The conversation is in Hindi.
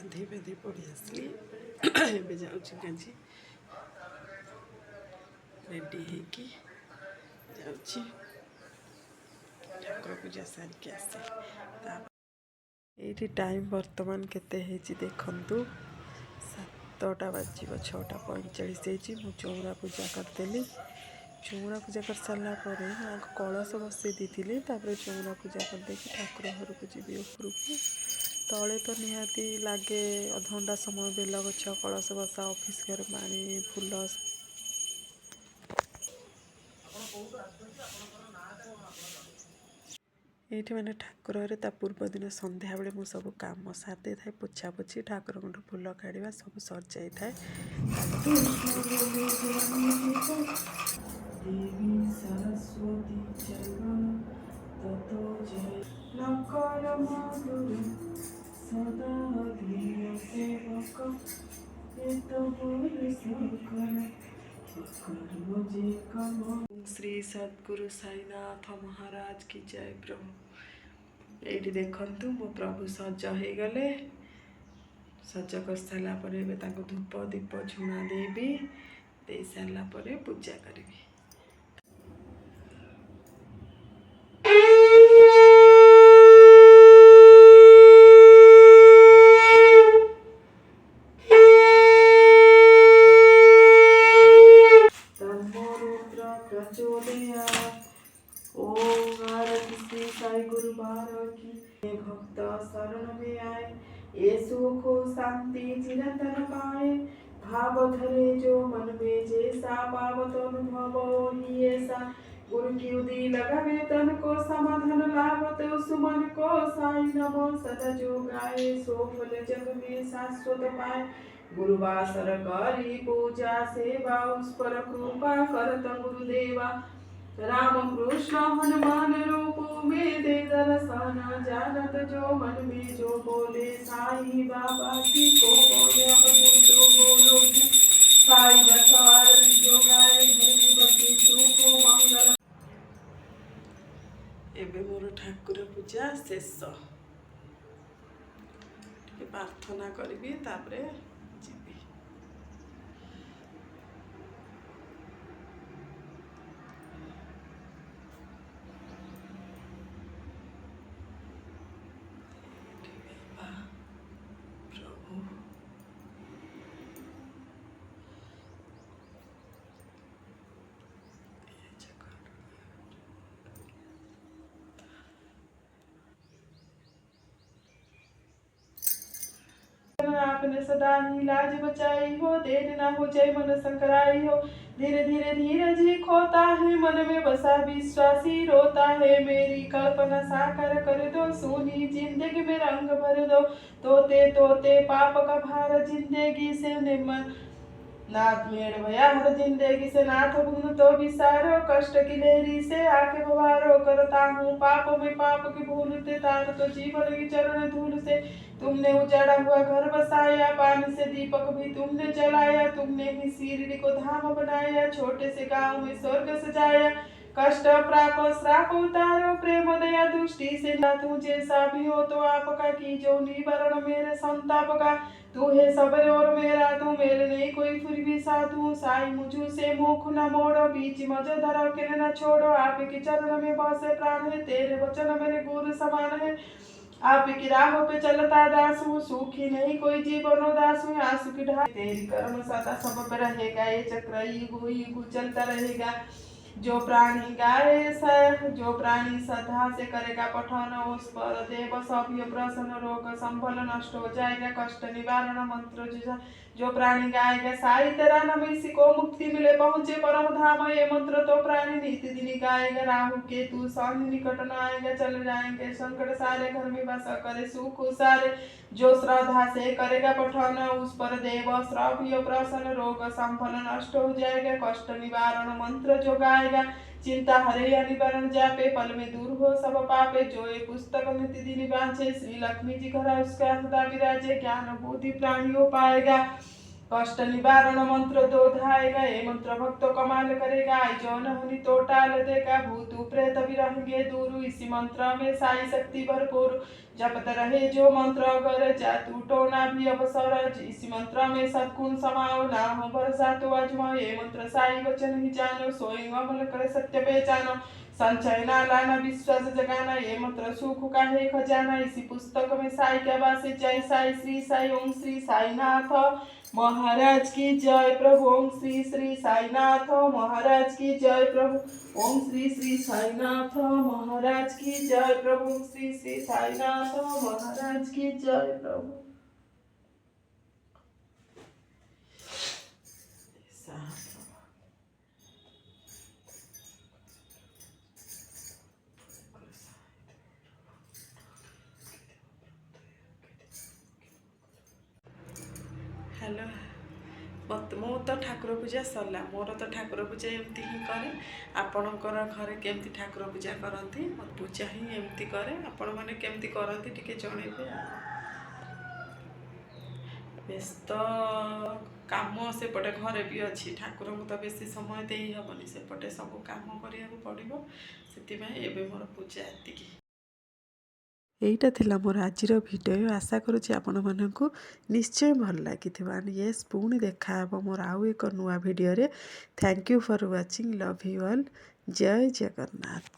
गाधी पाधी पड़ी आसली ए जाऊँगी गाजी रेडी होगी जाऊँगी ठाकुर पूजा सारिक आसे ये टाइम बर्तमान केते देखु 7टा बाजिब 6:45 मु चौरा पूजा करदेली चौरा पूजा कर सारा पर कलश बसई दी चौरा पूजा करदे ठाकुर घर को जी उपरको तले तो निहाती लगे अधघंटा समय बेल गछ कलश बसा ऑफिस घर पानी फूल ये मैंने ठाकुर घरे पूर्व दिन संध्या बेले मु सब काम सारी था पोछा पोछी ठाकुर फूल काढ़ा सब सर जाए था श्री सद्गुरु साईनाथ महाराज की जय प्रभु ये देखु मो प्रभु सज हो गले सज कर सारापर धूप दीप झुणा देवी दे सारापर पूजा करी भक्त शरण में आए ये सुख शांति चिरंतन पाए भाव धरे जो मन में जैसा पावत अनुभव ही ऐसा गुरु की उदी लगावे तन को समाधान लाभत सुमन को साई नमो सदा जो गाए सो फल जग में शाश्वत पाए गुरुवासर करी पूजा सेवा उस पर कृपा करत गुरुदेवा राम कृष्ण हनुमान रूप में दे दर्शन जानत जो मन में जो बोले साई बाबा की को बोले अब जो बोलो साई दरबार जो गाए घर में बसी सुख मंगल एबे मोर ठाकुर पूजा शेष प्रार्थना करी तापरे जीवी आपने सदा ही लाज बचाई हो देर ना हो जाए मन संकराई हो धीरे धीरे धीरज ही खोता है मन में बसा विश्वासी रोता है मेरी कल्पना साकार कर दो सोनी जिंदगी में रंग भर दो तोते तोते पाप का भार जिंदगी से निमन नाथ मेड़ भया हर जिंदगी से नाथ गुण तो विसारो कष्ट की लहरी से आके बवारो करता हूँ पाप में पाप की भूलते तार तो जीवन की चरण धूल से तुमने उजाड़ा हुआ घर बसाया पानी से दीपक भी तुमने जलाया तुमने ही शिरडी को धाम बनाया छोटे से गांव में स्वर्ग सजाया कष्ट प्राप श्राप उतारो प्रेम दया दृष्टि से ना तू जैसा भी हो तो आपका की जो निवारण मेरे संताप का तू है सबर और मेरा तू मेरे नहीं कोई फिर भी साधु साई मुझू से मुख न मोड़ो बीच मज धरो के न छोड़ो आप के चरण में बसे प्राण है तेरे वचन मेरे गुरु समान है आप की राहों पे चलता दासू सुखी नहीं कोई जीवन दासू आंसू की ढाई तेरी करुण सदा सब पे रहेगा ये चक्र युग चलता रहेगा जो प्राणी गाए जो प्राणी श्रद्धा से करेगा पठन उस पर देव सभ्य प्रसन्न रोग संभल नष्ट हो जाएगा कष्ट निवारण मंत्र जो प्राणी गाएगा साई तेरा नाम इसी को मुक्ति मिले पहुंचे परम धाम ये मंत्र तो प्राणी नित्य दिन गाएगा राहु केतु शनि निकट न आएगा चले जाएंगे संकट सारे घर में बस करे सुख सारे जो श्रद्धा से करेगा पठन उस पर देव श्रव्य प्रसन्न रोग संभल नष्ट हो जाएगा कष्ट निवारण मंत्र जो गाएगा चिंता हरे या निवारण जापे पल में दूर हो सब पापे जो ये पुस्तक नित्य दिन बांचे श्री लक्ष्मी जी घर उसका सदा विराजे ज्ञान बुद्धि प्राणियों पाएगा कष्ट निवारण मंत्र 2 धाएगा, ये मंत्र भक्तों कमाल करेगा, आई जो न होनी तो टाल देगा, भूत प्रेत भी रहेंगे दूर, इसी मंत्र में साई शक्ति भरपूर, जपत रहे जो मंत्र अगर जातु टोना भी अवसर, इसी मंत्र में सद्गुण समाओ, ना हो भरोसा तो आजमाओ, ये मंत्र साई वचन ही जानो, सोई अमल करे सत्य पहचानो, संचय ना लाना विश्वास जगाना, ये मंत्र सुख का है खजाना, इसी पुस्तक में साई क्या बात, जय साई श्री साई ओम श्री साईनाथ महाराज की जय प्रभु, ओम श्री श्री साईनाथ महाराज की जय प्रभु, ओम श्री श्री साईनाथ महाराज की जय प्रभु, ओम श्री श्री साईनाथ महाराज की जय प्रभु। हेलो मो तो ठाकुर पूजा सरला, मोर तो ठाकुर पूजा एमती ही करे, आपणकर घरे केमती ठाकुर पूजा करती, मोर पूजा ही एमती करे, आपण मैंने केमती करती टिके जणेबे। व्यस्त काम सेपटे घरे भी अच्छी, ठाकुर को तो बेसी समय दे हेनी, सेपटे सब काम करिया पड़ो, से मोर पूजा एतिकी। এইটা ଥିଲା ମୋର ଆଜିର ଭିଡ଼ିଓ। ଆଶା କରୁଛି ଆପଣମାନଙ୍କୁ ନିଶ୍ଚୟ ଭଲ ଲାଗିଥିବ। ଆଣ୍ଡ ୟେସ୍, ପୁଣି ଦେଖାହେବ ମୋର ଆଉ ଏକ ନୂଆ ଭିଡ଼ିଓରେ। Thank you for watching, love you all, ଜୟ ଜଗନ୍ନାଥ।